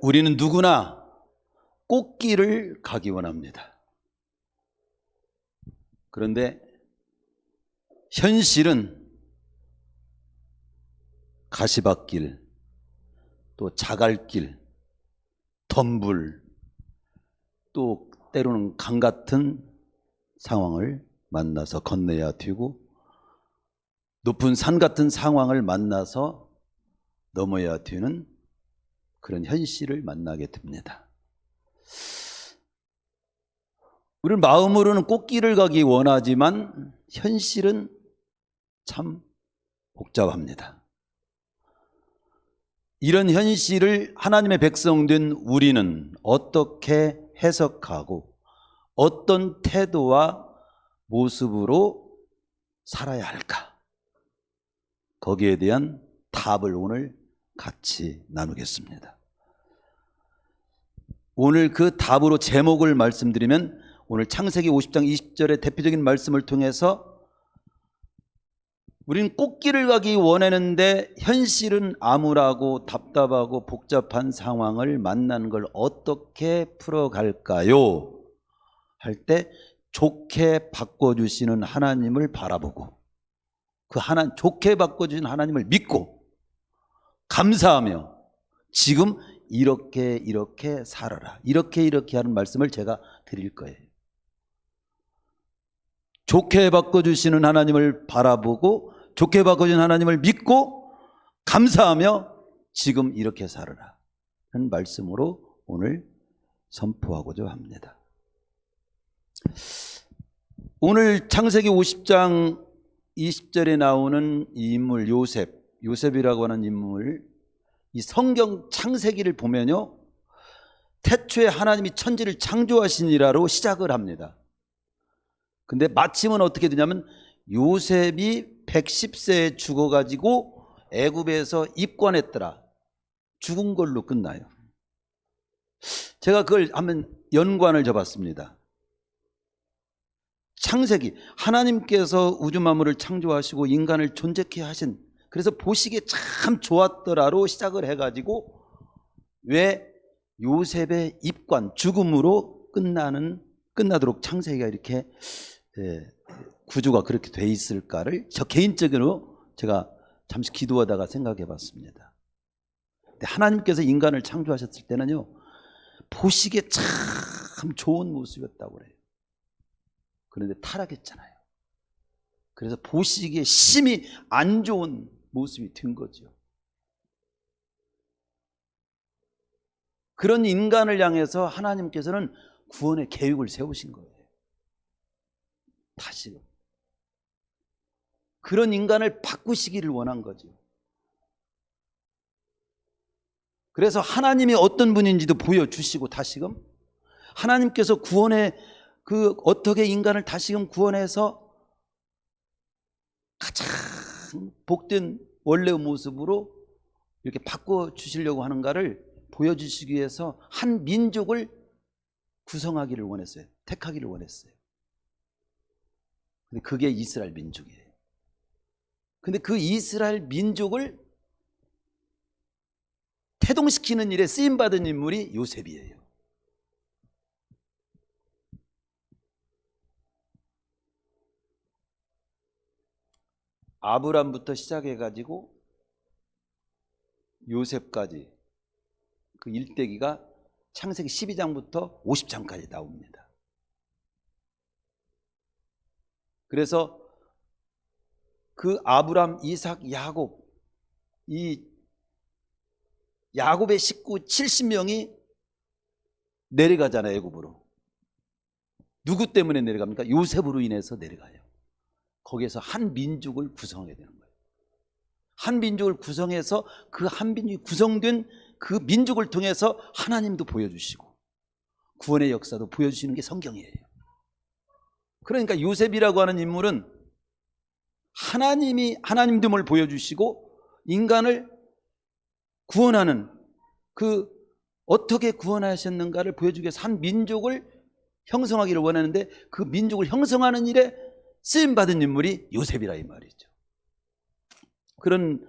우리는 누구나 꽃길을 가기 원합니다. 그런데 현실은 가시밭길, 또 자갈길, 덤불, 또 때로는 강 같은 상황을 만나서 건너야 되고, 높은 산 같은 상황을 만나서 넘어야 되는 그런 현실을 만나게 됩니다. 우리는 마음으로는 꽃길을 가기 원하지만 현실은 참 복잡합니다. 이런 현실을 하나님의 백성된 우리는 어떻게 해석하고 어떤 태도와 모습으로 살아야 할까? 거기에 대한 답을 오늘 같이 나누겠습니다. 오늘 그 답으로 제목을 말씀드리면, 오늘 창세기 50장 20절의 대표적인 말씀을 통해서 우리는 꽃길을 가기 원하는데 현실은 암울하고 답답하고 복잡한 상황을 만나는 걸 어떻게 풀어갈까요? 할 때 좋게 바꿔주시는 하나님을 바라보고, 그 좋게 바꿔주신 하나님을 믿고 감사하며 지금 이렇게 살아라, 이렇게 하는 말씀을 제가 드릴 거예요. 좋게 바꿔주시는 하나님을 바라보고 좋게 바꿔주신 하나님을 믿고 감사하며 지금 이렇게 살아라 하는 말씀으로 오늘 선포하고자 합니다. 오늘 창세기 50장 20절에 나오는 이 인물 요셉이라고 하는 인물, 이 성경 창세기를 보면요, 태초에 하나님이 천지를 창조하시니라로 시작을 합니다. 근데 마침은 어떻게 되냐면 요셉이 110세에 죽어가지고 애굽에서 입관했더라, 죽은 걸로 끝나요. 제가 그걸 한번 연관을 줘봤습니다. 창세기, 하나님께서 우주 만물을 창조하시고 인간을 존재케 하신, 그래서 보시기에 참 좋았더라로 시작을 해가지고 왜 요셉의 입관, 죽음으로 끝나도록 창세기가 이렇게 구조가 그렇게 돼 있을까를 저 개인적으로 제가 잠시 기도하다가 생각해 봤습니다. 근데 하나님께서 인간을 창조하셨을 때는요, 보시기에 참 좋은 모습이었다고 그래요. 그런데 타락했잖아요. 그래서 보시기에 심히 안 좋은 모습이 된 거죠. 그런 인간을 향해서 하나님께서는 구원의 계획을 세우신 거예요. 다시요. 그런 인간을 바꾸시기를 원한 거죠. 그래서 하나님이 어떤 분인지도 보여주시고, 다시금 하나님께서 구원의 어떻게 인간을 다시금 구원해서 가장 복된 원래의 모습으로 이렇게 바꿔주시려고 하는가를 보여주시기 위해서 한 민족을 구성하기를 원했어요. 택하기를 원했어요. 근데 그게 이스라엘 민족이에요. 근데 그 이스라엘 민족을 태동시키는 일에 쓰임받은 인물이 요셉이에요. 아브람부터 시작해가지고 요셉까지 그 일대기가 창세기 12장부터 50장까지 나옵니다. 그래서 그 아브람, 이삭, 야곱, 이 야곱의 식구 70명이 내려가잖아요, 애굽으로. 누구 때문에 내려갑니까? 요셉으로 인해서 내려가요. 거기에서 한 민족을 구성하게 되는 거예요. 한 민족을 구성해서 그 한 민족이 구성된 그 민족을 통해서 하나님도 보여주시고 구원의 역사도 보여주시는 게 성경이에요. 그러니까 요셉이라고 하는 인물은 하나님이 하나님됨을 보여주시고 인간을 구원하는, 그 어떻게 구원하셨는가를 보여주기 위해서 한 민족을 형성하기를 원하는데, 그 민족을 형성하는 일에 쓰임받은 인물이 요셉이라 이 말이죠. 그런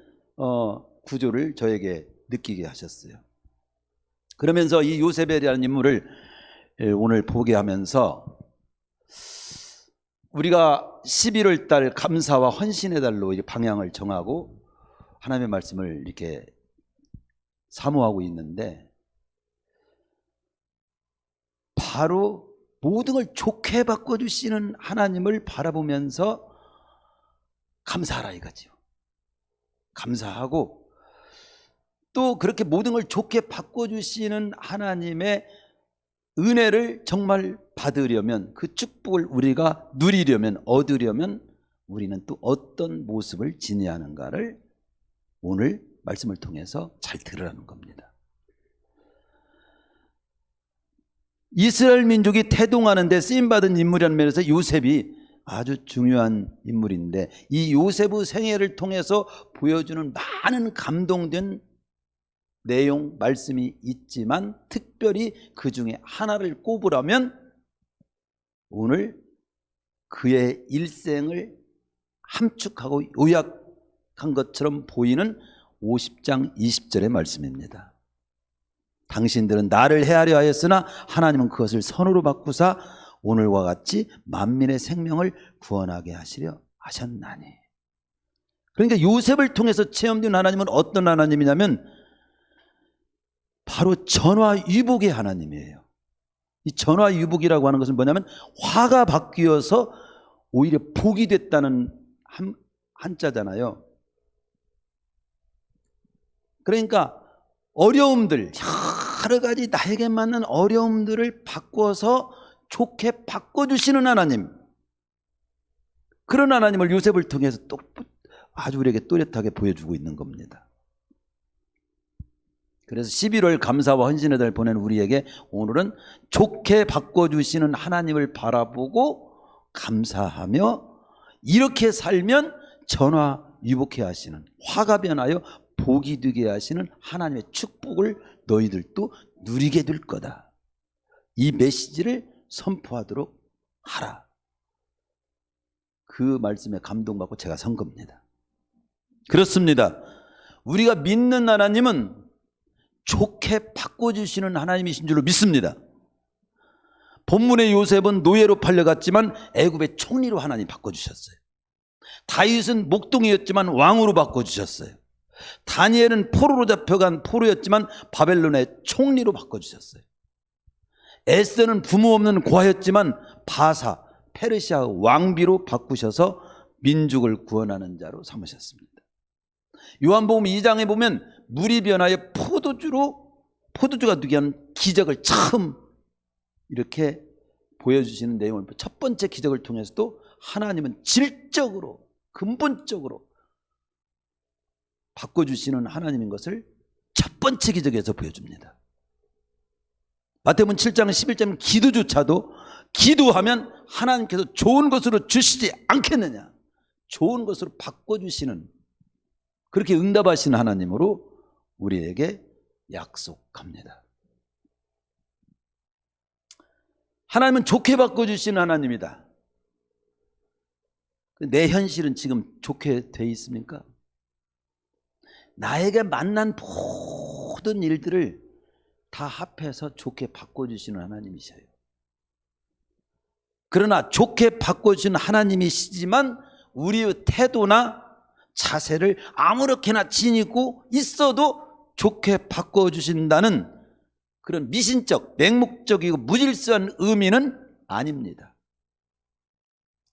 구조를 저에게 느끼게 하셨어요. 그러면서 이 요셉이라는 인물을 오늘 보게 하면서 우리가 11월 달 감사와 헌신의 달로 방향을 정하고 하나님의 말씀을 이렇게 사모하고 있는데, 바로 모든 걸 좋게 바꿔주시는 하나님을 바라보면서 감사하라 이거죠. 감사하고 또 그렇게 모든 걸 좋게 바꿔주시는 하나님의 은혜를 정말 받으려면, 그 축복을 우리가 누리려면, 얻으려면 우리는 또 어떤 모습을 지녀야 하는가를 오늘 말씀을 통해서 잘 들으라는 겁니다. 이스라엘 민족이 태동하는 데 쓰임받은 인물이라는 면에서 요셉이 아주 중요한 인물인데, 이 요셉의 생애를 통해서 보여주는 많은 감동된 내용, 말씀이 있지만 특별히 그 중에 하나를 꼽으라면 오늘 그의 일생을 함축하고 요약한 것처럼 보이는 50장 20절의 말씀입니다. 당신들은 나를 해하려 하였으나 하나님은 그것을 선으로 바꾸사 오늘과 같이 만민의 생명을 구원하게 하시려 하셨나니. 그러니까 요셉을 통해서 체험된 하나님은 어떤 하나님이냐면 바로 전화위복의 하나님이에요. 이 전화위복이라고 하는 것은 뭐냐면 화가 바뀌어서 오히려 복이 됐다는 한자잖아요. 그러니까 어려움들, 여러 가지 나에게 맞는 어려움들을 바꿔서 좋게 바꿔주시는 하나님, 그런 하나님을 요셉을 통해서 또 아주 우리에게 또렷하게 보여주고 있는 겁니다. 그래서 11월 감사와 헌신의 달 보낸 우리에게 오늘은 좋게 바꿔주시는 하나님을 바라보고 감사하며 이렇게 살면 전화위복해 하시는, 화가 변하여 복이 되게 하시는 하나님의 축복을 너희들도 누리게 될 거다. 이 메시지를 선포하도록 하라. 그 말씀에 감동받고 제가 선 겁니다. 그렇습니다. 우리가 믿는 하나님은 좋게 바꿔주시는 하나님이신 줄로 믿습니다. 본문의 요셉은 노예로 팔려갔지만 애굽의 총리로 하나님 바꿔주셨어요. 다윗은 목동이었지만 왕으로 바꿔주셨어요. 다니엘은 포로로 잡혀간 포로였지만 바벨론의 총리로 바꿔주셨어요. 에스더는 부모 없는 고아였지만 바사, 페르시아 왕비로 바꾸셔서 민족을 구원하는 자로 삼으셨습니다. 요한복음 2장에 보면 물이 변하여 포도주가 되게 하는 기적을 처음 이렇게 보여주시는 내용을, 첫 번째 기적을 통해서도 하나님은 질적으로 근본적으로 바꿔주시는 하나님인 것을 첫 번째 기적에서 보여줍니다. 마태복음 7장 11절 기도조차도 기도하면 하나님께서 좋은 것으로 주시지 않겠느냐, 좋은 것으로 바꿔주시는, 그렇게 응답하시는 하나님으로 우리에게 약속합니다. 하나님은 좋게 바꿔주시는 하나님이다. 내 현실은 지금 좋게 돼 있습니까? 나에게 만난 모든 일들을 다 합해서 좋게 바꿔주시는 하나님이셔요. 그러나 좋게 바꿔주시는 하나님이시지만 우리의 태도나 자세를 아무렇게나 지니고 있어도 좋게 바꿔주신다는 그런 미신적, 맹목적이고 무질서한 의미는 아닙니다.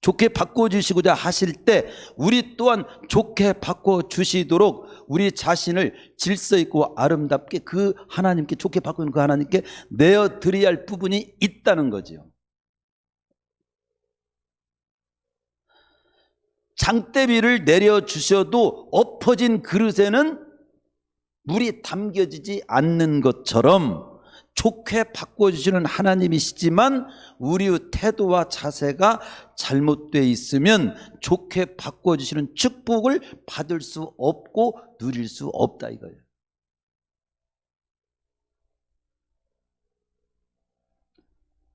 좋게 바꿔주시고자 하실 때 우리 또한 좋게 바꿔주시도록 우리 자신을 질서 있고 아름답게 그 하나님께, 좋게 바꾸는 그 하나님께 내어드려야 할 부분이 있다는 거죠. 장대비를 내려주셔도 엎어진 그릇에는 물이 담겨지지 않는 것처럼 좋게 바꿔주시는 하나님이시지만 우리의 태도와 자세가 잘못되어 있으면 좋게 바꿔주시는 축복을 받을 수 없고 누릴 수 없다 이거예요.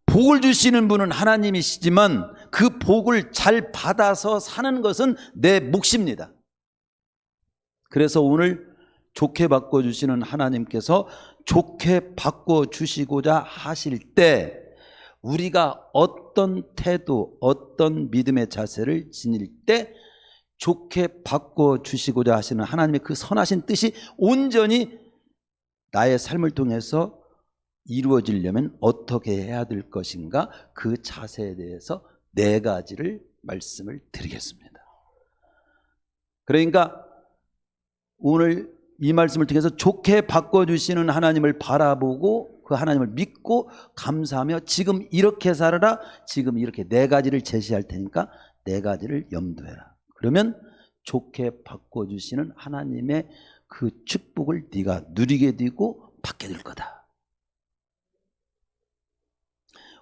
복을 주시는 분은 하나님이시지만 그 복을 잘 받아서 사는 것은 내 몫입니다. 그래서 오늘 좋게 바꿔주시는 하나님께서 좋게 바꿔주시고자 하실 때 우리가 어떤 태도, 어떤 믿음의 자세를 지닐 때 좋게 바꿔주시고자 하시는 하나님의 그 선하신 뜻이 온전히 나의 삶을 통해서 이루어지려면 어떻게 해야 될 것인가, 그 자세에 대해서 4가지를 말씀을 드리겠습니다. 그러니까 오늘 이 말씀을 통해서 좋게 바꿔주시는 하나님을 바라보고 그 하나님을 믿고 감사하며 지금 이렇게 살아라, 지금 이렇게 4가지를 제시할 테니까 4가지를 염두해라. 그러면 좋게 바꿔주시는 하나님의 그 축복을 네가 누리게 되고 받게 될 거다.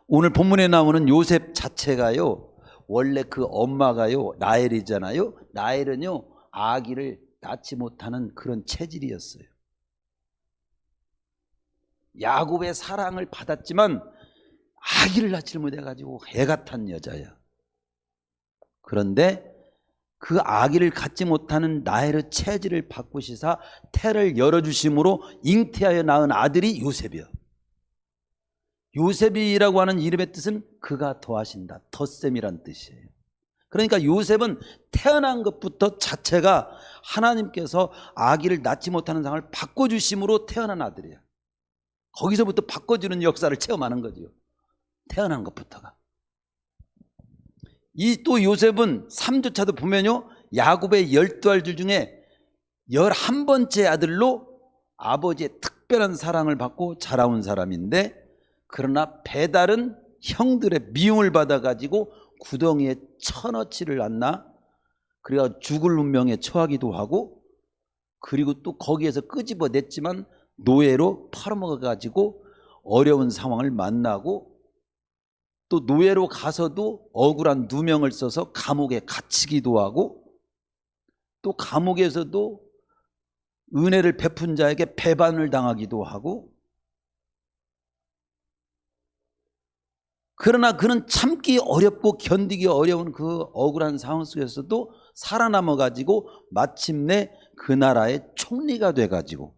오늘 본문에 나오는 요셉 자체가요, 원래 그 엄마가요 라헬이잖아요. 라헬은요 아기를 낳지 못하는 그런 체질이었어요. 야곱의 사랑을 받았지만 아기를 낳지 못해가지고 애가 탄 여자야. 그런데 그 아기를 갖지 못하는 라헬의 체질을 바꾸시사 태를 열어주심으로 잉태하여 낳은 아들이 요셉이요. 요셉이라고 하는 이름의 뜻은 그가 더하신다, 덧셈이란 뜻이에요. 그러니까 요셉은 태어난 것부터 자체가 하나님께서 아기를 낳지 못하는 상황을 바꿔주심으로 태어난 아들이야. 거기서부터 바꿔주는 역사를 체험하는 거죠. 태어난 것부터가. 이 또 요셉은 3조차도 보면요, 야곱의 12아들 중에 11번째 아들로 아버지의 특별한 사랑을 받고 자라온 사람인데, 그러나 배달은 형들의 미움을 받아가지고 구덩이에 쳐넣지를 않나, 그래가 죽을 운명에 처하기도 하고, 그리고 또 거기에서 끄집어냈지만 노예로 팔아먹어가지고 어려운 상황을 만나고, 또 노예로 가서도 억울한 누명을 써서 감옥에 갇히기도 하고, 또 감옥에서도 은혜를 베푼 자에게 배반을 당하기도 하고, 그러나 그는 참기 어렵고 견디기 어려운 그 억울한 상황 속에서도 살아남아 가지고 마침내 그 나라의 총리가 돼 가지고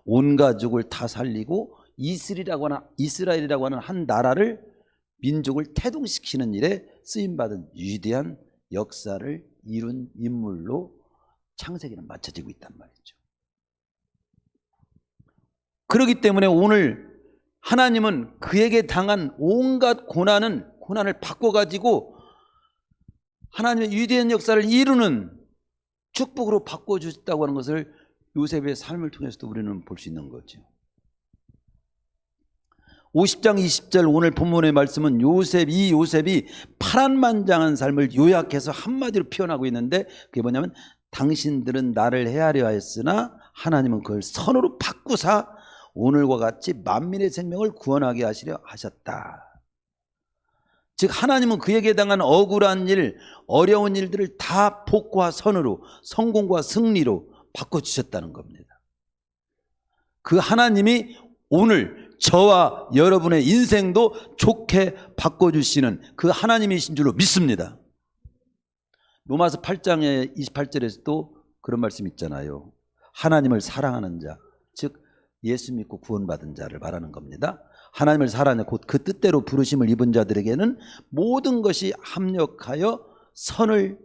온 가족을 다 살리고 이스라엘이라고 하는 한 나라를, 민족을 태동시키는 일에 쓰임받은 위대한 역사를 이룬 인물로 창세기는 맞춰지고 있단 말이죠. 그렇기 때문에 오늘 하나님은 그에게 당한 온갖 고난을 바꿔가지고 하나님의 위대한 역사를 이루는 축복으로 바꿔주셨다고 하는 것을 요셉의 삶을 통해서도 우리는 볼 수 있는 거죠. 50장 20절 오늘 본문의 말씀은 요셉이 파란만장한 삶을 요약해서 한마디로 표현하고 있는데, 그게 뭐냐면 당신들은 나를 헤아려 하였으나 하나님은 그걸 선으로 바꾸사 오늘과 같이 만민의 생명을 구원하게 하시려 하셨다. 즉 하나님은 그에게 당한 억울한 일, 어려운 일들을 다 복과 선으로, 성공과 승리로 바꿔주셨다는 겁니다. 그 하나님이 오늘 저와 여러분의 인생도 좋게 바꿔주시는 그 하나님이신 줄로 믿습니다. 로마서 8장의 28절에서도 그런 말씀 있잖아요. 하나님을 사랑하는 자, 즉 예수 믿고 구원받은 자를 말하는 겁니다. 하나님을 사랑하는 곧 그 뜻대로 부르심을 입은 자들에게는 모든 것이 합력하여 선을,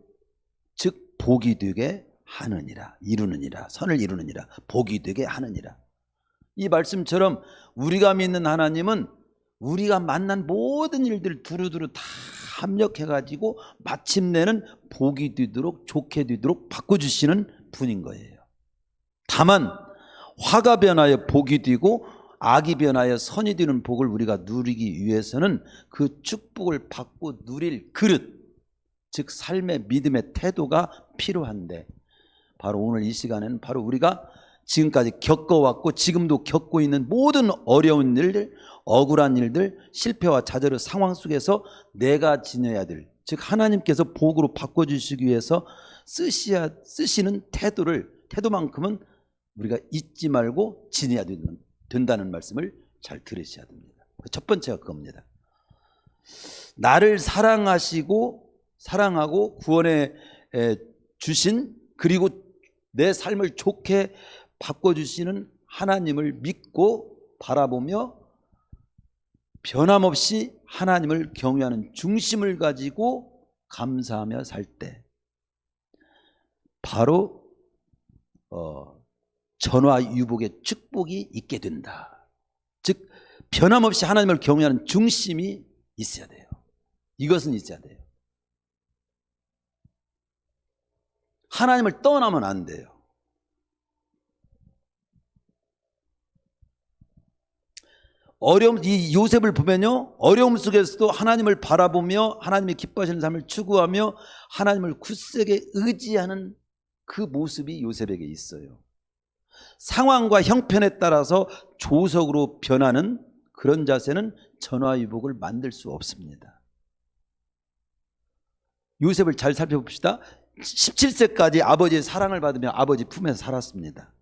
즉 복이 되게 하느니라, 이루느니라, 선을 이루느니라, 복이 되게 하느니라. 이 말씀처럼 우리가 믿는 하나님은 우리가 만난 모든 일들 두루두루 다 합력해가지고 마침내는 복이 되도록, 좋게 되도록 바꿔주시는 분인 거예요. 다만 화가 변하여 복이 되고 악이 변하여 선이 되는 복을 우리가 누리기 위해서는 그 축복을 받고 누릴 그릇, 즉 삶의 믿음의 태도가 필요한데, 바로 오늘 이 시간에는 바로 우리가 지금까지 겪어왔고 지금도 겪고 있는 모든 어려운 일들, 억울한 일들, 실패와 좌절의 상황 속에서 내가 지녀야 될, 즉 하나님께서 복으로 바꿔주시기 위해서 쓰시는 태도만큼은 우리가 잊지 말고 지내야 된다는 말씀을 잘 들으셔야 됩니다. 첫 번째가 그겁니다. 나를 사랑하고 구원해 주신, 그리고 내 삶을 좋게 바꿔주시는 하나님을 믿고 바라보며 변함없이 하나님을 경외하는 중심을 가지고 감사하며 살 때 바로 전화유복의 축복이 있게 된다. 즉 변함없이 하나님을 경외하는 중심이 있어야 돼요. 이것은 있어야 돼요. 하나님을 떠나면 안 돼요. 이 요셉을 보면요, 어려움 속에서도 하나님을 바라보며 하나님이 기뻐하시는 삶을 추구하며 하나님을 굳세게 의지하는 그 모습이 요셉에게 있어요. 상황과 형편에 따라서 조석으로 변하는 그런 자세는 전화위복을 만들 수 없습니다. 요셉을 잘 살펴봅시다. 17세까지 아버지의 사랑을 받으며 아버지 품에서 살았습니다.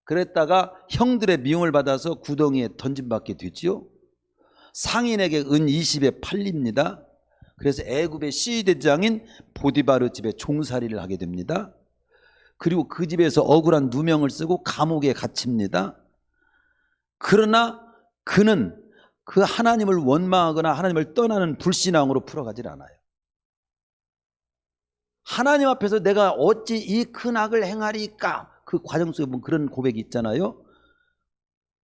그랬다가 형들의 미움을 받아서 구덩이에 던짐받게 되지요. 상인에게 은 20에 팔립니다. 그래서 애굽의 시대장인 보디바르 집에 종살이를 하게 됩니다. 그리고 그 집에서 억울한 누명을 쓰고 감옥에 갇힙니다. 그러나 그는 그 하나님을 원망하거나 하나님을 떠나는 불신앙으로 풀어가질 않아요. 하나님 앞에서 내가 어찌 이 큰 악을 행하리까? 그 과정 속에 보면 그런 고백이 있잖아요.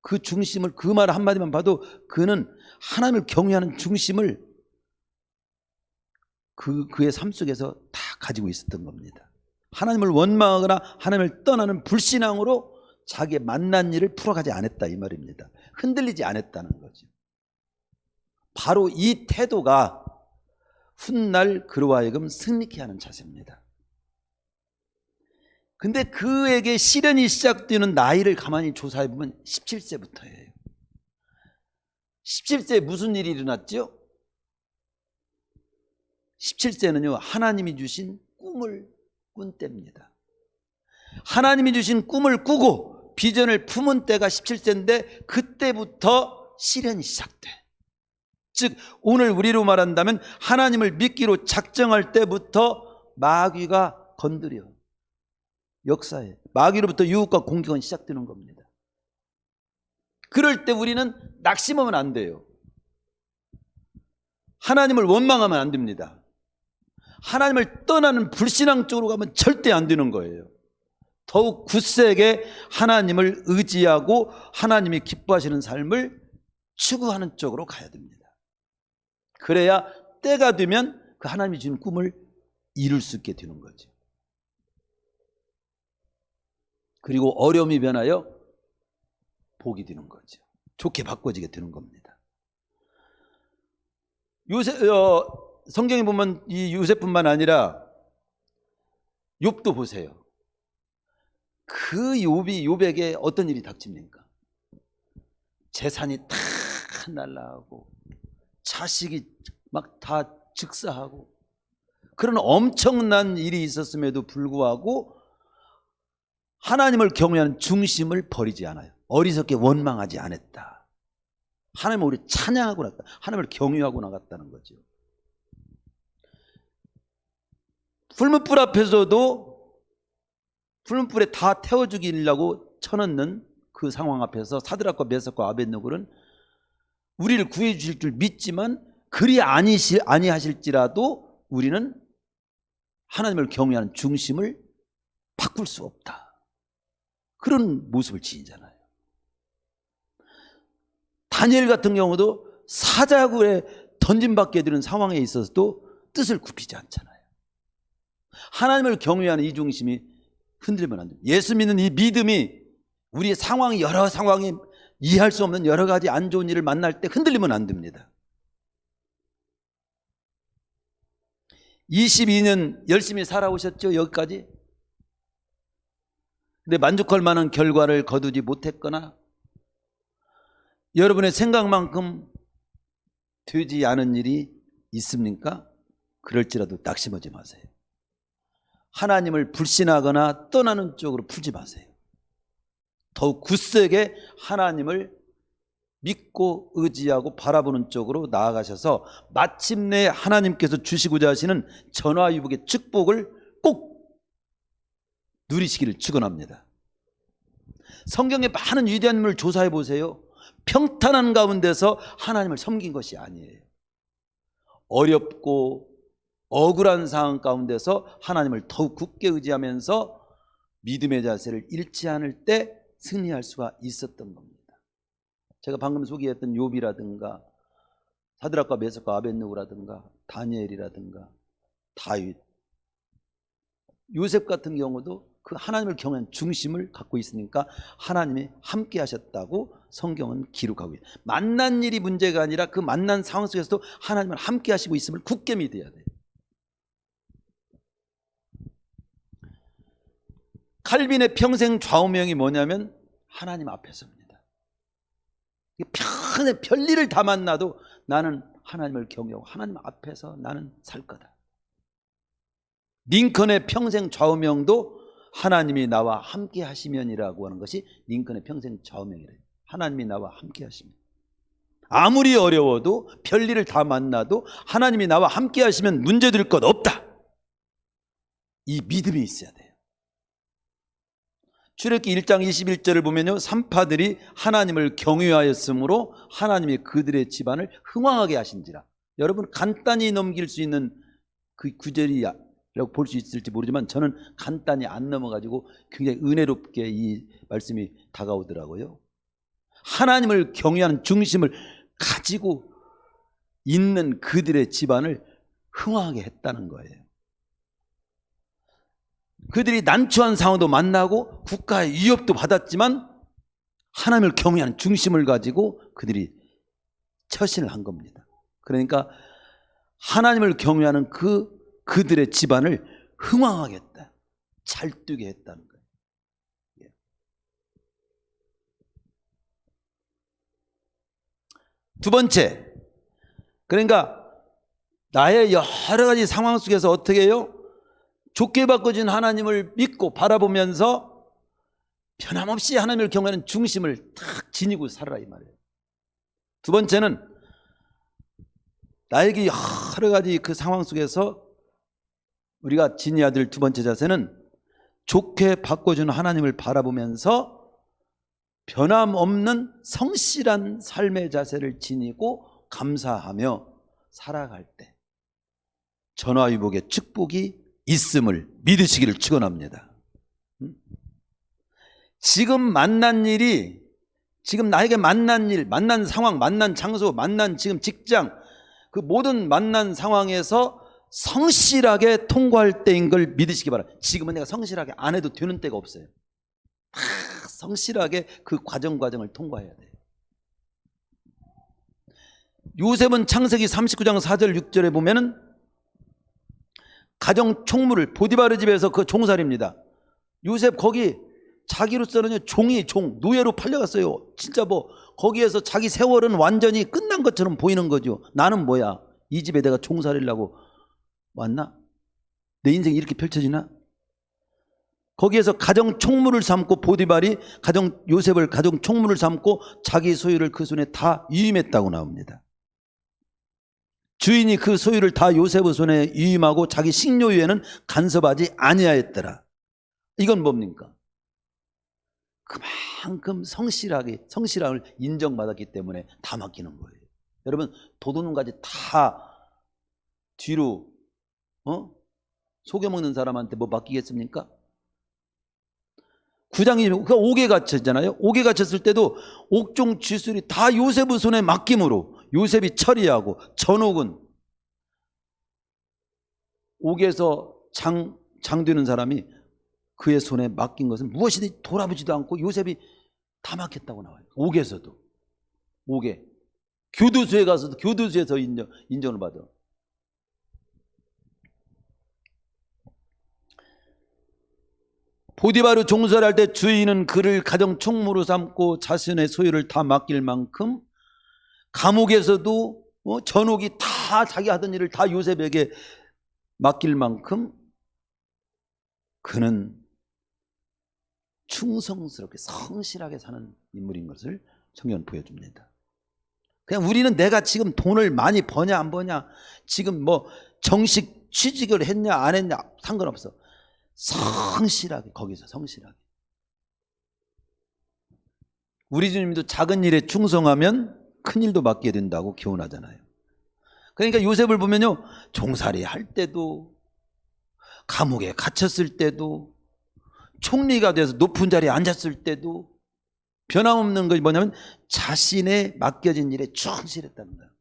그 중심을, 그 말 한마디만 봐도 그는 하나님을 경외하는 중심을 그의 삶 속에서 다 가지고 있었던 겁니다. 하나님을 원망하거나 하나님을 떠나는 불신앙으로 자기의 만난 일을 풀어가지 않았다 이 말입니다. 흔들리지 않았다는 거죠. 바로 이 태도가 훗날 그로 하여금 승리케 하는 자세입니다. 근데 그에게 시련이 시작되는 나이를 가만히 조사해 보면 17세부터예요. 17세에 무슨 일이 일어났죠? 17세는요, 하나님이 주신 꿈을 꾼 때입니다. 하나님이 주신 꿈을 꾸고 비전을 품은 때가 17세인데 그때부터 시련이 시작돼. 즉 오늘 우리로 말한다면 하나님을 믿기로 작정할 때부터 마귀가 건드려. 역사에 마귀로부터 유혹과 공격은 시작되는 겁니다. 그럴 때 우리는 낙심하면 안 돼요. 하나님을 원망하면 안 됩니다. 하나님을 떠나는 불신앙 쪽으로 가면 절대 안 되는 거예요. 더욱 굳세게 하나님을 의지하고 하나님이 기뻐하시는 삶을 추구하는 쪽으로 가야 됩니다. 그래야 때가 되면 그 하나님이 주는 꿈을 이룰 수 있게 되는 거죠. 그리고 어려움이 변하여 복이 되는 거죠. 좋게 바꿔지게 되는 겁니다. 성경에 보면 이 요셉뿐만 아니라 욥도 보세요. 그 욥에게 어떤 일이 닥칩니까? 재산이 다 날라가고 자식이 막 다 즉사하고 그런 엄청난 일이 있었음에도 불구하고 하나님을 경외하는 중심을 버리지 않아요. 어리석게 원망하지 않았다. 하나님을 우리 찬양하고 나갔다. 하나님을 경외하고 나갔다는 거죠. 풀무불 앞에서도 풀무불에 다 태워 죽이려고 쳐넣는 그 상황 앞에서 사드락과 메삭과 아벳느고는 우리를 구해 주실 줄 믿지만 그리 아니하실지라도 우리는 하나님을 경외하는 중심을 바꿀 수 없다. 그런 모습을 지니잖아요. 다니엘 같은 경우도 사자굴에 던짐받게 되는 상황에 있어서도 뜻을 굽히지 않잖아요. 하나님을 경외하는 이 중심이 흔들리면 안 됩니다. 예수 믿는 이 믿음이 우리의 상황이 여러 상황이 이해할 수 없는 여러 가지 안 좋은 일을 만날 때 흔들리면 안 됩니다. 22년 열심히 살아오셨죠, 여기까지? 근데 만족할 만한 결과를 거두지 못했거나 여러분의 생각만큼 되지 않은 일이 있습니까? 그럴지라도 낙심하지 마세요. 하나님을 불신하거나 떠나는 쪽으로 풀지 마세요. 더욱 굳세게 하나님을 믿고 의지하고 바라보는 쪽으로 나아가셔서 마침내 하나님께서 주시고자 하시는 전화위복의 축복을 꼭 누리시기를 축원합니다. 성경의 많은 위대한 인물을 조사해 보세요. 평탄한 가운데서 하나님을 섬긴 것이 아니에요. 어렵고 억울한 상황 가운데서 하나님을 더욱 굳게 의지하면서 믿음의 자세를 잃지 않을 때 승리할 수가 있었던 겁니다. 제가 방금 소개했던 욥이라든가 사드락과 메삭과 아벳느고라든가 다니엘이라든가 다윗, 요셉 같은 경우도 그 하나님을 경외한 중심을 갖고 있으니까 하나님이 함께 하셨다고 성경은 기록하고 있어요. 만난 일이 문제가 아니라 그 만난 상황 속에서도 하나님을 함께 하시고 있음을 굳게 믿어야 돼요. 칼빈의 평생 좌우명이 뭐냐면 하나님 앞에서입니다. 별일을 다 만나도 나는 하나님을 경외하고 하나님 앞에서 나는 살 거다. 링컨의 평생 좌우명도 하나님이 나와 함께 하시면이라고 하는 것이 링컨의 평생 좌우명이래요. 하나님이 나와 함께 하시면. 아무리 어려워도 별일을 다 만나도 하나님이 나와 함께 하시면 문제될 것 없다. 이 믿음이 있어야 돼요. 출애굽기 1장 21절을 보면요, 산파들이 하나님을 경외하였으므로 하나님이 그들의 집안을 흥왕하게 하신지라. 여러분 간단히 넘길 수 있는 그 구절이라고 볼 수 있을지 모르지만 저는 간단히 안 넘어가지고 굉장히 은혜롭게 이 말씀이 다가오더라고요. 하나님을 경외하는 중심을 가지고 있는 그들의 집안을 흥왕하게 했다는 거예요. 그들이 난처한 상황도 만나고 국가의 위협도 받았지만 하나님을 경외하는 중심을 가지고 그들이 처신을 한 겁니다. 그러니까 하나님을 경외하는 그들의 집안을 흥왕하게 했다. 잘 뜨게 했다는 거예요. 두 번째, 그러니까 나의 여러 가지 상황 속에서 어떻게 해요? 좋게 바꿔준 하나님을 믿고 바라보면서 변함없이 하나님을 경외하는 중심을 탁 지니고 살아라 이 말이에요. 두 번째는 나에게 여러 가지 그 상황 속에서 우리가 지녀야 될 두 번째 자세는 좋게 바꿔준 하나님을 바라보면서 변함없는 성실한 삶의 자세를 지니고 감사하며 살아갈 때 전화위복의 축복이 있음을 믿으시기를 축원합니다. 지금 만난 일이, 지금 나에게 만난 일, 만난 상황, 만난 장소, 만난 지금 직장, 그 모든 만난 상황에서 성실하게 통과할 때인 걸 믿으시기 바랍니다. 지금은 내가 성실하게 안 해도 되는 때가 없어요. 성실하게 그 과정을 통과해야 돼요. 요셉은 창세기 39장 4절 6절에 보면은 가정 총무를 보디바르 집에서 그 종살입니다. 요셉 거기 자기로서는 노예로 팔려갔어요. 진짜 뭐 거기에서 자기 세월은 완전히 끝난 것처럼 보이는 거죠. 나는 뭐야? 이 집에 내가 종살이려고 왔나? 내 인생이 이렇게 펼쳐지나? 거기에서 가정 총무를 삼고 보디발이 요셉을 가정 총무를 삼고 자기 소유를 그 손에 다 위임했다고 나옵니다. 주인이 그 소유를 다 요셉의 손에 위임하고 자기 식료위에는 간섭하지 아니하였더라. 이건 뭡니까? 그만큼 성실함을 인정받았기 때문에 다 맡기는 거예요. 여러분 도둑놈까지 다 뒤로 속여먹는 사람한테 뭐 맡기겠습니까? 구장이 그 옥에 갇혔잖아요. 옥에 갇혔을 때도 옥중 쥐술이 다 요셉의 손에 맡김으로 요셉이 처리하고 전옥은 옥에서 장되는 사람이 그의 손에 맡긴 것은 무엇이든지 돌아보지도 않고 요셉이 다 맡겼다고 나와요. 옥에서도. 옥에. 교도소에 가서도 교도소에서 인정을 받아. 보디바르 종살할 때 주인은 그를 가정 총무로 삼고 자신의 소유를 다 맡길 만큼 감옥에서도 전옥이 다 자기 하던 일을 다 요셉에게 맡길 만큼 그는 충성스럽게 성실하게 사는 인물인 것을 성경은 보여줍니다. 그냥 우리는 내가 지금 돈을 많이 버냐 안 버냐, 지금 뭐 정식 취직을 했냐 안 했냐 상관없어. 성실하게, 거기서 성실하게. 우리 주님도 작은 일에 충성하면 큰 일도 맡게 된다고 교훈하잖아요. 그러니까 요셉을 보면요, 종살이 할 때도, 감옥에 갇혔을 때도, 총리가 돼서 높은 자리에 앉았을 때도 변함없는 것이 뭐냐면 자신의 맡겨진 일에 충실했다는 거예요.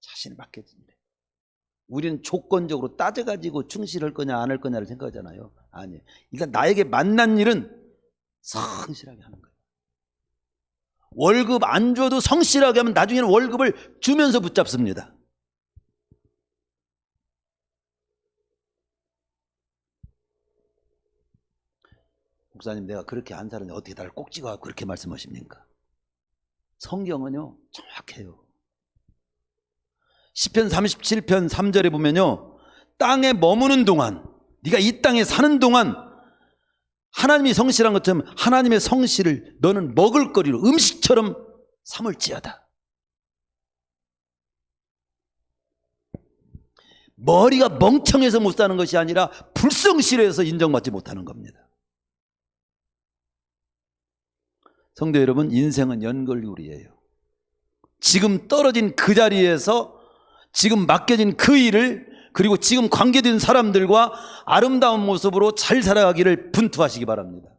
자신의 맡겨진 일에. 우리는 조건적으로 따져가지고 충실할 거냐 안 할 거냐를 생각하잖아요. 아니에요. 일단 나에게 만난 일은 성실하게 하는 거예요. 월급 안 줘도 성실하게 하면 나중에는 월급을 주면서 붙잡습니다. 목사님, 내가 그렇게 안 살았는데 어떻게 나를 꼭 찍어 그렇게 말씀하십니까? 성경은요 정확해요. 시편 37편 3절에 보면요, 땅에 머무는 동안, 네가 이 땅에 사는 동안 하나님이 성실한 것처럼 하나님의 성실을 너는 먹을거리로 음식처럼 삼을지어다. 머리가 멍청해서 못 사는 것이 아니라 불성실해서 인정받지 못하는 겁니다. 성도 여러분, 인생은 연결고리예요. 지금 떨어진 그 자리에서 지금 맡겨진 그 일을, 그리고 지금 관계된 사람들과 아름다운 모습으로 잘 살아가기를 분투하시기 바랍니다.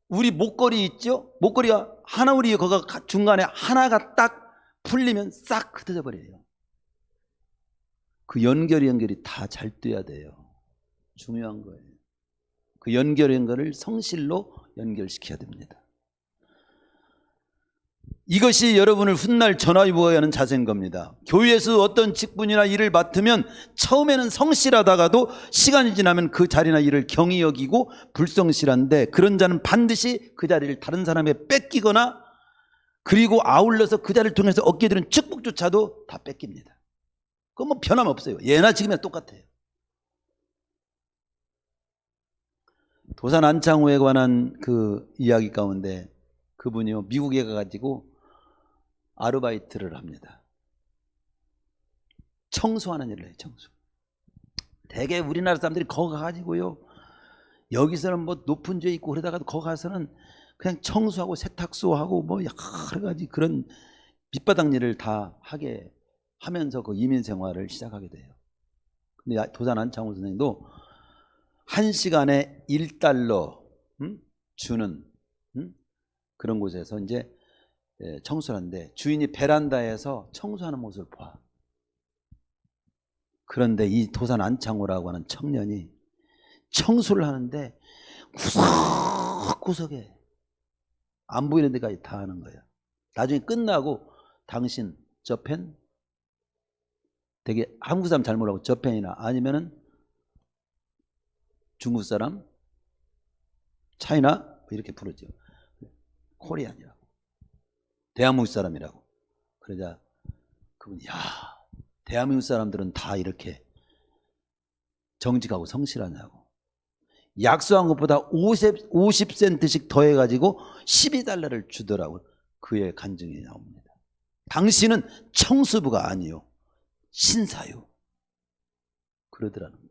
우리 목걸이 있죠? 목걸이가 하나, 우리 거가 중간에 하나가 딱 풀리면 싹 흩어져 버려요. 그 연결이 다 잘 돼야 돼요. 중요한 거예요. 그 연결을 성실로 연결시켜야 됩니다. 이것이 여러분을 훗날 전화위복하게 하는 자세인 겁니다. 교회에서 어떤 직분이나 일을 맡으면 처음에는 성실하다가도 시간이 지나면 그 자리나 일을 경히 여기고 불성실한데, 그런 자는 반드시 그 자리를 다른 사람에게 뺏기거나, 그리고 아울러서 그 자리를 통해서 얻게 되는 축복조차도 다 뺏깁니다. 그건 뭐 변함없어요. 예나 지금이나 똑같아요. 도산 안창호에 관한 그 이야기 가운데, 그분이요 미국에 가가지고 아르바이트를 합니다. 청소하는 일을 해요. 청소. 대개 우리나라 사람들이 거기 가가지고요, 여기서는 뭐 높은 죄 있고 그러다가도 거기 가서는 그냥 청소하고 세탁소하고 뭐 여러 가지 그런 밑바닥 일을 다 하게 하면서 그 이민 생활을 시작하게 돼요. 근데 도산 안창호 선생님도 1시간에 $1 주는 그런 곳에서 이제 청소를 하는데, 주인이 베란다에서 청소하는 모습을 봐. 그런데 이 도산 안창호라고 하는 청년이 청소를 하는데 구석구석에 안 보이는 데까지 다 하는 거예요. 나중에 끝나고, 당신 저 펜? 되게 한국 사람 잘 모르고 저 펜이나, 아니면은 중국 사람, 차이나 이렇게 부르죠. 코리안이라고, 대한민국 사람이라고. 그러자 그분이, 야, 대한민국 사람들은 다 이렇게 정직하고 성실하냐고. 약속한 것보다 50센트씩 더해가지고 $12를 주더라고. 그의 간증이 나옵니다. 당신은 청수부가 아니요, 신사요. 그러더라는 거예요.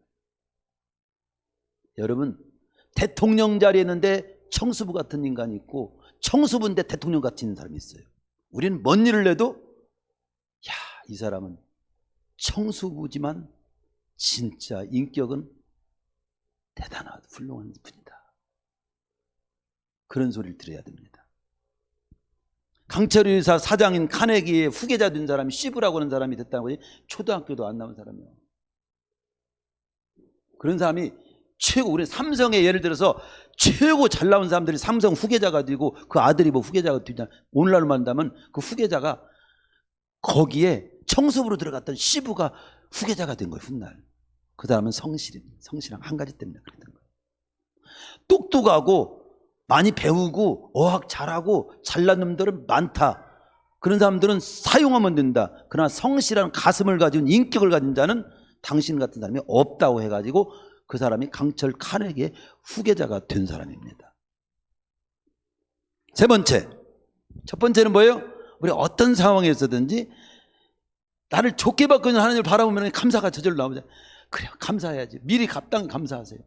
여러분, 대통령 자리에 있는데 청수부 같은 인간이 있고, 청수부인데 대통령 같은 사람이 있어요. 우리는 뭔 일을 해도, 야, 이 사람은 청수부지만 진짜 인격은 대단하다, 훌륭한 분이다. 그런 소리를 들어야 됩니다. 강철 의사 사장인 카네기의 후계자 된 사람이 시브라고 하는 사람이 됐다고 하지, 초등학교도 안 나온 사람이에요. 그런 사람이 최고, 우리 삼성에 예를 들어서 최고 잘 나온 사람들이 삼성 후계자가 되고, 그 아들이 뭐 후계자가 되잖아. 오늘날로 만나면 그 후계자가 거기에 청수부로 들어갔던 시부가 후계자가 된 거예요. 훗날. 그 사람은 성실한 한 가지 때문에 그랬던 거예요. 똑똑하고 많이 배우고 어학 잘하고 잘난 놈들은 많다. 그런 사람들은 사용하면 된다. 그러나 성실한 가슴을 가진, 인격을 가진 자는 당신 같은 사람이 없다고 해가지고 그 사람이 강철 카네기의 후계자가 된 사람입니다. 세 번째, 첫 번째는 뭐예요? 우리 어떤 상황에서든지 나를 좋게 바꾸는 하나님을 바라보면 감사가 저절로 나오잖아요. 그래, 감사해야지. 미리 값당 감사하세요.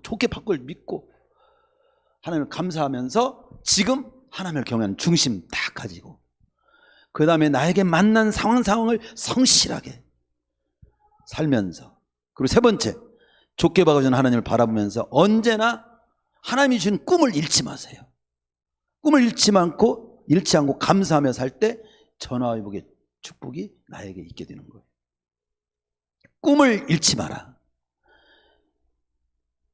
좋게 바꿀 믿고 하나님을 감사하면서 지금 하나님을 경외하는 중심 딱 가지고, 그 다음에 나에게 만난 상황을 성실하게 살면서, 그리고 세 번째, 좋게 박아준 하나님을 바라보면서 언제나 하나님이 주신 꿈을 잃지 마세요. 꿈을 잃지 않고 감사하며 살 때 전화위복의 축복이 나에게 있게 되는 거예요. 꿈을 잃지 마라.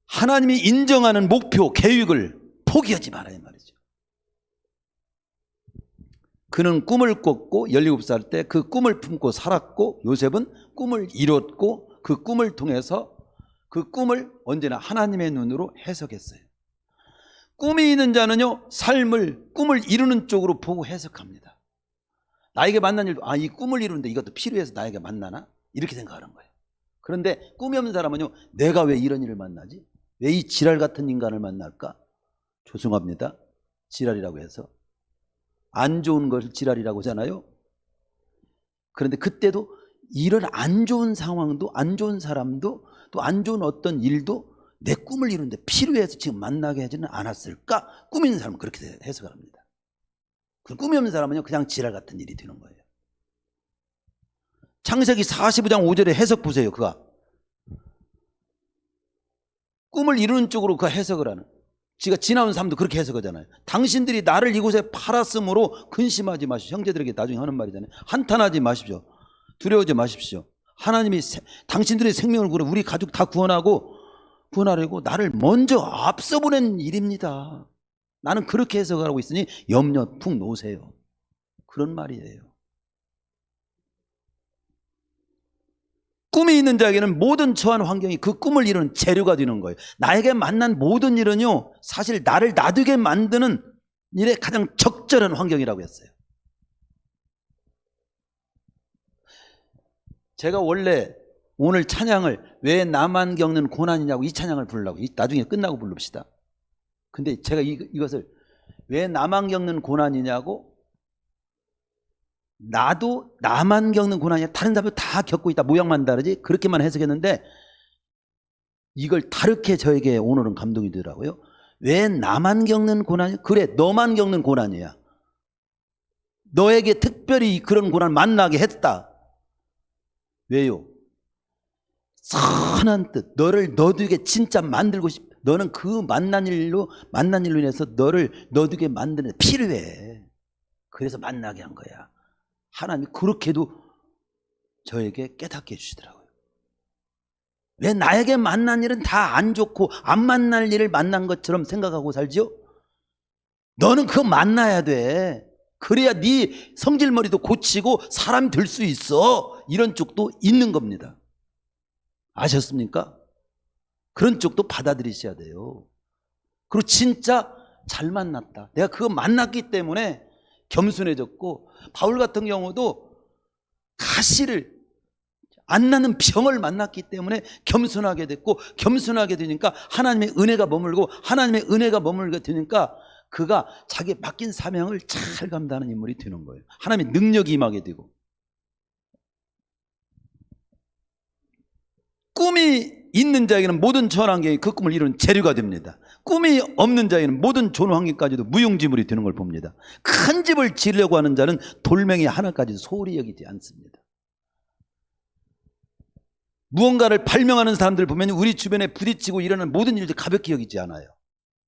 하나님이 인정하는 목표, 계획을 포기하지 마라 이 말이죠. 그는 꿈을 꿨고 17살 때 그 꿈을 품고 살았고, 요셉은 꿈을 이뤘고 그 꿈을 통해서 그 꿈을 언제나 하나님의 눈으로 해석했어요. 꿈이 있는 자는요, 삶을 꿈을 이루는 쪽으로 보고 해석합니다. 나에게 만난 일도, 이 꿈을 이루는데 이것도 필요해서 나에게 만나나? 이렇게 생각하는 거예요. 그런데 꿈이 없는 사람은요, 내가 왜 이런 일을 만나지? 왜 이 지랄 같은 인간을 만날까? 죄송합니다. 지랄이라고 해서. 안 좋은 것을 지랄이라고 하잖아요. 그런데 그때도 이런 안 좋은 상황도, 안 좋은 사람도, 또 안 좋은 어떤 일도 내 꿈을 이루는데 필요해서 지금 만나게 하지는 않았을까? 꿈 있는 사람은 그렇게 해석을 합니다. 꿈이 없는 사람은요, 그냥 지랄 같은 일이 되는 거예요. 창세기 45장 5절에 해석 보세요. 그가 꿈을 이루는 쪽으로 그 해석을 하는, 지가 지나온 삶도 그렇게 해석하잖아요. 당신들이 나를 이곳에 팔았으므로 근심하지 마십시오. 형제들에게 나중에 하는 말이잖아요. 한탄하지 마십시오. 두려워하지 마십시오. 하나님이 당신들의 생명을 구해 우리 가족 다 구원하려고 나를 먼저 앞서 보낸 일입니다. 나는 그렇게 해석하고 있으니 염려 푹 놓으세요. 그런 말이에요. 꿈이 있는 자에게는 모든 처한 환경이 그 꿈을 이루는 재료가 되는 거예요. 나에게 만난 모든 일은요, 사실 나를 놔두게 만드는 일에 가장 적절한 환경이라고 했어요. 제가 원래 오늘 찬양을 왜 나만 겪는 고난이냐고 이 찬양을 부르려고, 나중에 끝나고 부릅시다. 근데 제가 이것을 왜 나만 겪는 고난이냐고, 나도 나만 겪는 고난이야, 다른 사람도 다 겪고 있다, 모양만 다르지, 그렇게만 해석했는데 이걸 다르게 저에게 오늘은 감동이 되더라고요. 왜 나만 겪는 고난이야? 그래, 너만 겪는 고난이야. 너에게 특별히 그런 고난을 만나게 했다. 왜요? 선한 뜻, 너를 너두게 진짜 만들고 싶, 너는 그 만난 일로 인해서 너를 너두게 만드는 데 필요해. 그래서 만나게 한 거야. 하나님이 그렇게도 저에게 깨닫게 해주시더라고요. 왜 나에게 만난 일은 다 안 좋고 안 만날 일을 만난 것처럼 생각하고 살지요? 너는 그거 만나야 돼. 그래야 네 성질머리도 고치고 사람이 될 수 있어. 이런 쪽도 있는 겁니다. 아셨습니까? 그런 쪽도 받아들이셔야 돼요. 그리고 진짜 잘 만났다, 내가 그거 만났기 때문에 겸손해졌고, 바울 같은 경우도 가시를 안 나는 병을 만났기 때문에 겸손하게 됐고, 겸손하게 되니까 하나님의 은혜가 머물고, 하나님의 은혜가 머물게 되니까 그가 자기 맡긴 사명을 잘 감당하는 인물이 되는 거예요. 하나님의 능력이 임하게 되고. 꿈이 있는 자에게는 모든 처한 환경이 그 꿈을 이루는 재료가 됩니다. 꿈이 없는 자에게는 모든 좋은 환경까지도 무용지물이 되는 걸 봅니다. 큰 집을 지으려고 하는 자는 돌멩이 하나까지도 소홀히 여기지 않습니다. 무언가를 발명하는 사람들 보면 우리 주변에 부딪히고 일어나는 모든 일들 가볍게 여기지 않아요.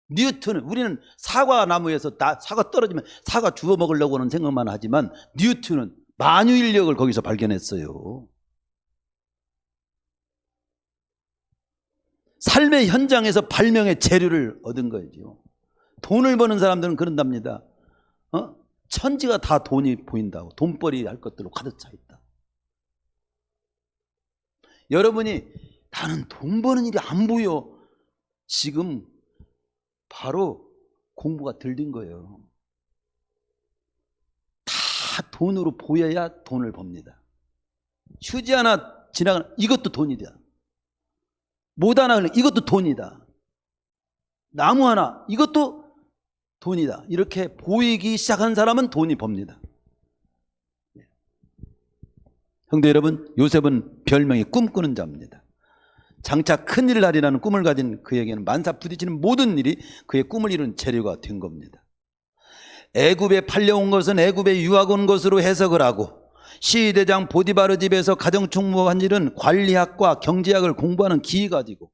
뉴턴은, 우리는 사과 나무에서 사과 떨어지면 사과 주워 먹으려고 하는 생각만 하지만, 뉴턴은 만유인력을 거기서 발견했어요. 삶의 현장에서 발명의 재료를 얻은 거죠. 돈을 버는 사람들은 그런답니다. 천지가 다 돈이 보인다고, 돈벌이 할 것들로 가득 차 있다. 여러분이 나는 돈 버는 일이 안 보여, 지금 바로 공부가 덜 된 거예요. 다 돈으로 보여야 돈을 법니다. 휴지 하나 지나가는 이것도 돈이다. 못 하나 이것도 돈이다. 나무 하나 이것도 돈이다. 이렇게 보이기 시작한 사람은 돈이 법니다. 형제 여러분, 요셉은 별명이 꿈꾸는 자입니다. 장차 큰일을 하리라는 꿈을 가진 그에게는 만사 부딪히는 모든 일이 그의 꿈을 이루는 재료가 된 겁니다. 애굽에 팔려온 것은 애굽에 유학 온 것으로 해석을 하고, 시대장 보디바르 집에서 가정충무한 일은 관리학과 경제학을 공부하는 기회 가지고,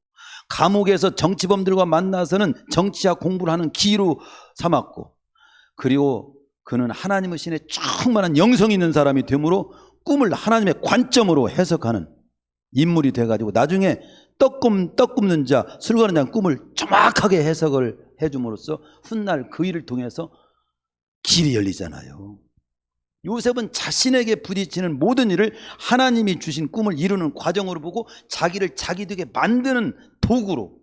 감옥에서 정치범들과 만나서는 정치학 공부를 하는 기로 삼았고, 그리고 그는 하나님의 신에 충만한 영성이 있는 사람이 되므로 꿈을 하나님의 관점으로 해석하는 인물이 돼가지고 나중에 떡 굽는 자, 술 거는 자 꿈을 정확하게 해석을 해줌으로써 훗날 그 일을 통해서 길이 열리잖아요. 요셉은 자신에게 부딪히는 모든 일을 하나님이 주신 꿈을 이루는 과정으로 보고 자기를 자기 되게 만드는 도구로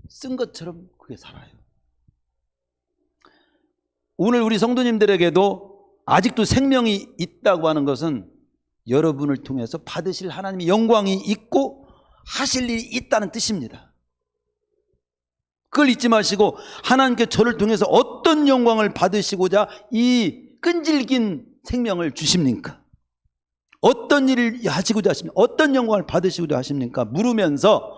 쓴 것처럼 그게 살아요. 오늘 우리 성도님들에게도 아직도 생명이 있다고 하는 것은 여러분을 통해서 받으실 하나님의 영광이 있고 하실 일이 있다는 뜻입니다. 그걸 잊지 마시고 하나님께 저를 통해서 어떤 영광을 받으시고자 이 끈질긴 생명을 주십니까? 어떤 일을 하시고자 하십니까? 어떤 영광을 받으시고자 하십니까? 물으면서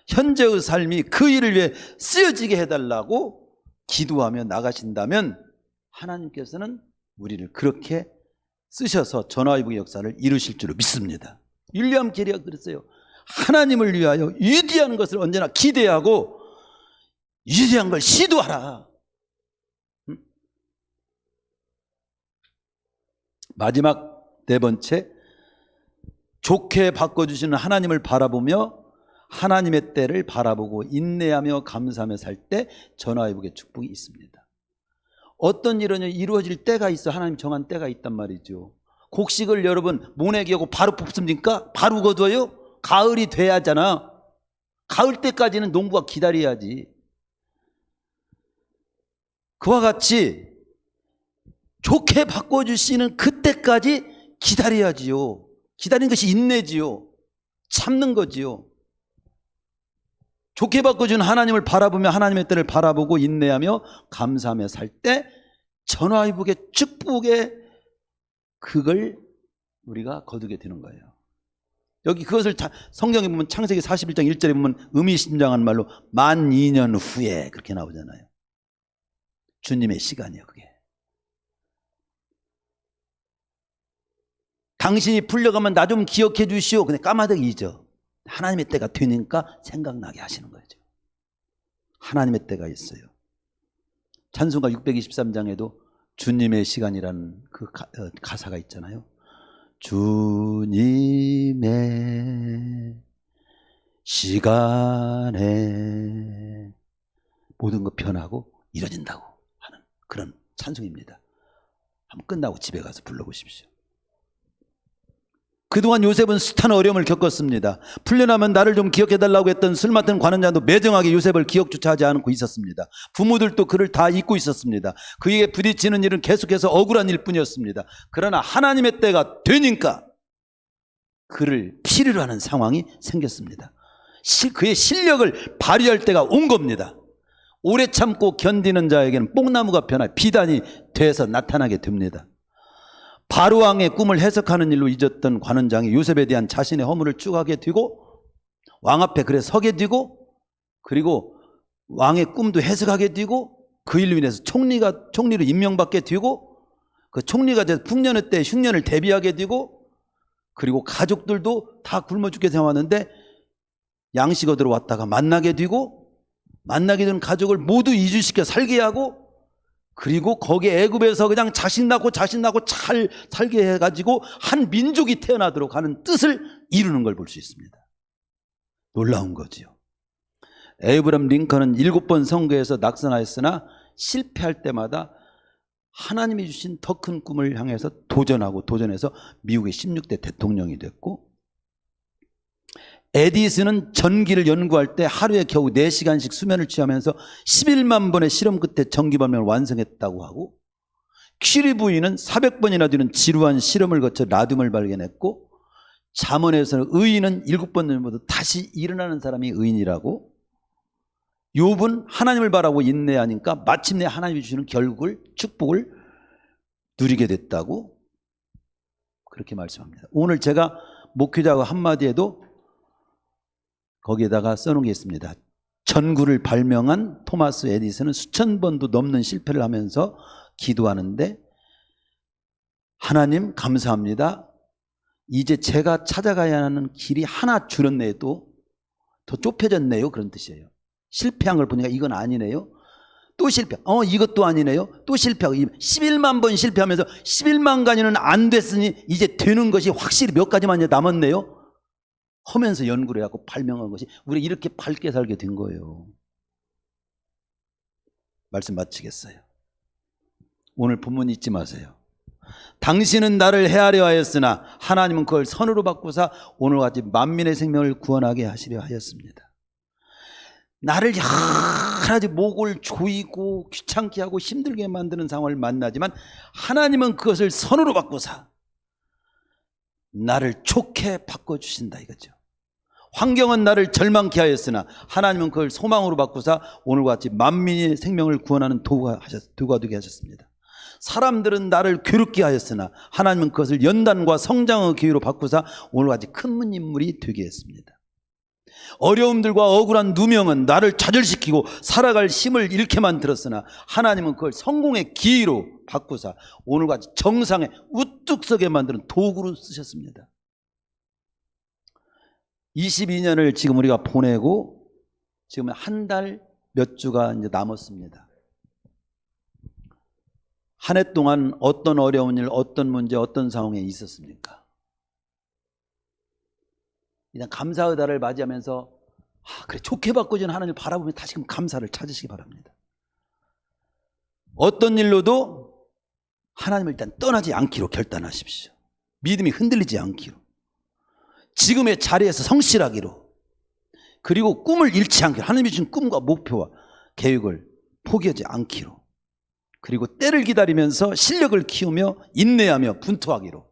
현재의 삶이 그 일을 위해 쓰여지게 해달라고 기도하며 나가신다면 하나님께서는 우리를 그렇게 쓰셔서 전화위복의 역사를 이루실 줄로 믿습니다. 윌리엄 캐리가 그랬어요. 하나님을 위하여 위대한 것을 언제나 기대하고 위대한 걸 시도하라. 마지막 네 번째, 좋게 바꿔주시는 하나님을 바라보며 하나님의 때를 바라보고 인내하며 감사하며 살 때 전화위복의 축복이 있습니다. 어떤 일은 이루어질 때가 있어. 하나님 정한 때가 있단 말이죠. 곡식을 여러분 모내기하고 바로 뽑습니까? 바로 거둬요? 가을이 돼야 하잖아. 가을 때까지는 농부가 기다려야지. 그와 같이 좋게 바꿔주시는 그때까지 기다려야지요. 기다리는 것이 인내지요. 참는 거지요. 좋게 바꿔주는 하나님을 바라보며 하나님의 때를 바라보고 인내하며 감사하며 살 때 전화위복의 축복에 그걸 우리가 거두게 되는 거예요. 여기 그것을 성경에 보면 창세기 41장 1절에 보면 의미심장한 말로 12,000년 후에 그렇게 나오잖아요. 주님의 시간이에요. 그게 당신이 풀려가면 나 좀 기억해 주시오. 근데 까마득히 잊어. 하나님의 때가 되니까 생각나게 하시는 거죠. 하나님의 때가 있어요. 찬송가 623장에도 주님의 시간이라는 그 가사가 있잖아요. 주님의 시간에 모든 것 변하고 이뤄진다고 하는 그런 찬송입니다. 한번 끝나고 집에 가서 불러보십시오. 그동안 요셉은 숱한 어려움을 겪었습니다. 풀려나면 나를 좀 기억해달라고 했던 술 맡은 관원자도 매정하게 요셉을 기억조차 하지 않고 있었습니다. 부모들도 그를 다 잊고 있었습니다. 그에게 부딪히는 일은 계속해서 억울한 일뿐이었습니다. 그러나 하나님의 때가 되니까 그를 필요로 하는 상황이 생겼습니다. 그의 실력을 발휘할 때가 온 겁니다. 오래 참고 견디는 자에게는 뽕나무가 변화 비단이 돼서 나타나게 됩니다. 바로왕의 꿈을 해석하는 일로 잊었던 관원장이 요셉에 대한 자신의 허물을 추가하게 되고 왕 앞에 그래 서게 되고 그리고 왕의 꿈도 해석하게 되고 그 일로 인해서 총리로 임명받게 되고 그 총리가 돼서 풍년의 때 흉년을 대비하게 되고 그리고 가족들도 다 굶어 죽게 생각하는데 양식 얻으러 왔다가 만나게 되고 만나게 된 가족을 모두 이주시켜 살게 하고 그리고 거기에 애굽에서 그냥 자식 낳고 잘 살게 해가지고 한 민족이 태어나도록 하는 뜻을 이루는 걸 볼 수 있습니다. 놀라운 거지요. 에이브럼 링컨은 7번 선거에서 낙선하였으나 실패할 때마다 하나님이 주신 더 큰 꿈을 향해서 도전해서 미국의 16대 대통령이 됐고 에디슨은 전기를 연구할 때 하루에 겨우 4시간씩 수면을 취하면서 11만 번의 실험 끝에 전기 발명을 완성했다고 하고 퀴리 부인은 400번이나 되는 지루한 실험을 거쳐 라듐을 발견했고 잠언에서는 의인은 7번 넘어도 다시 일어나는 사람이 의인이라고 욥은 하나님을 바라고 인내하니까 마침내 하나님이 주시는 축복을 누리게 됐다고 그렇게 말씀합니다. 오늘 제가 목회자가 한마디에도 거기에다가 써놓은 게 있습니다. 전구를 발명한 토마스 에디슨은 수천 번도 넘는 실패를 하면서 기도하는데, 하나님 감사합니다. 이제 제가 찾아가야 하는 길이 하나 줄었네요. 또 더 좁혀졌네요. 그런 뜻이에요. 실패한 걸 보니까 이건 아니네요. 또 실패. 이것도 아니네요. 또 실패하고 11만 번 실패하면서 11만 가지는 안 됐으니 이제 되는 것이 확실히 몇 가지만 남았네요 하면서 연구를 해갖고 발명한 것이 우리가 이렇게 밝게 살게 된 거예요. 말씀 마치겠어요. 오늘 본문 잊지 마세요. 당신은 나를 헤아려 하였으나 하나님은 그걸 선으로 바꾸사 오늘과 같이 만민의 생명을 구원하게 하시려 하였습니다. 나를 여러 가지 목을 조이고 귀찮게 하고 힘들게 만드는 상황을 만나지만 하나님은 그것을 선으로 바꾸사 나를 좋게 바꿔주신다 이거죠. 환경은 나를 절망케 하였으나 하나님은 그걸 소망으로 바꾸사 오늘과 같이 만민의 생명을 구원하는 도구가 되게 하셨습니다. 사람들은 나를 괴롭게 하였으나 하나님은 그것을 연단과 성장의 기회로 바꾸사 오늘과 같이 큰 인물이 되게 했습니다. 어려움들과 억울한 누명은 나를 좌절시키고 살아갈 힘을 잃게 만들었으나 하나님은 그걸 성공의 기회로 바꾸사 오늘같이 정상에 우뚝 서게 만드는 도구로 쓰셨습니다. 22년을 지금 우리가 보내고 지금 한 달 몇 주가 이제 남았습니다. 한 해 동안 어떤 어려운 일, 어떤 문제, 어떤 상황에 있었습니까? 그냥 감사의 달을 맞이하면서 그래 좋게 바꿔준 하나님을 바라보며 다시금 감사를 찾으시기 바랍니다. 어떤 일로도 하나님을 일단 떠나지 않기로 결단하십시오. 믿음이 흔들리지 않기로, 지금의 자리에서 성실하기로, 그리고 꿈을 잃지 않기로, 하나님이 주신 꿈과 목표와 계획을 포기하지 않기로, 그리고 때를 기다리면서 실력을 키우며 인내하며 분투하기로.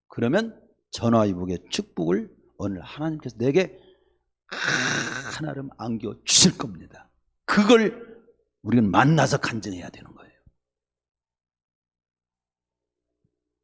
그러면 전화위복의 축복을 오늘 하나님께서 내게 하나름 안겨 주실 겁니다. 그걸 우리는 만나서 간증해야 되는 거예요.